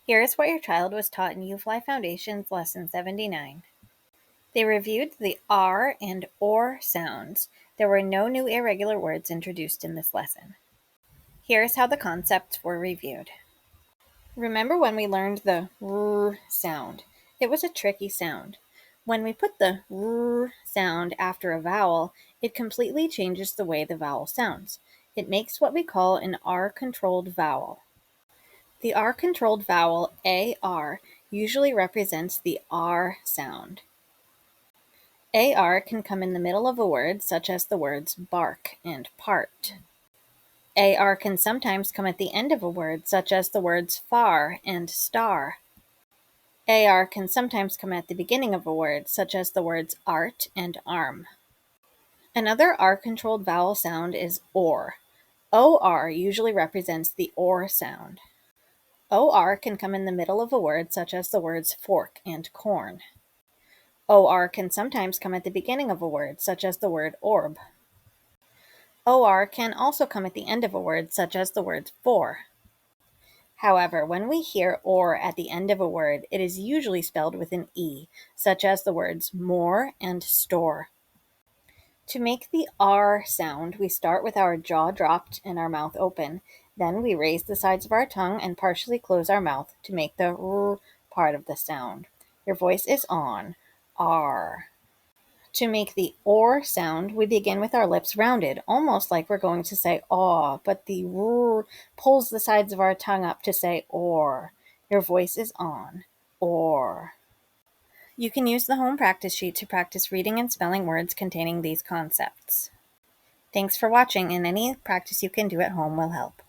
Here is what your child was taught in UFLI Foundations Lesson 79. They reviewed the R and OR sounds. There were no new irregular words introduced in this lesson. Here is how the concepts were reviewed. Remember when we learned the R sound? It was a tricky sound. When we put the R sound after a vowel, it completely changes the way the vowel sounds. It makes what we call an R-controlled vowel. The R-controlled vowel AR usually represents the R sound. AR can come in the middle of a word, such as the words bark and part. AR can sometimes come at the end of a word, such as the words far and star. AR can sometimes come at the beginning of a word, such as the words art and arm. Another R-controlled vowel sound is OR. OR usually represents the OR sound. OR can come in the middle of a word, such as the words fork and corn. OR can sometimes come at the beginning of a word, such as the word orb. OR can also come at the end of a word, such as the word for. However, when we hear OR at the end of a word, it is usually spelled with an E, such as the words more and store. To make the R sound, we start with our jaw dropped and our mouth open. Then we raise the sides of our tongue and partially close our mouth to make the R part of the sound. Your voice is on. R. To make the OR sound, we begin with our lips rounded, almost like we're going to say aw, but the R pulls the sides of our tongue up to say or. Your voice is on. Or. You can use the home practice sheet to practice reading and spelling words containing these concepts. Thanks for watching, and any practice you can do at home will help.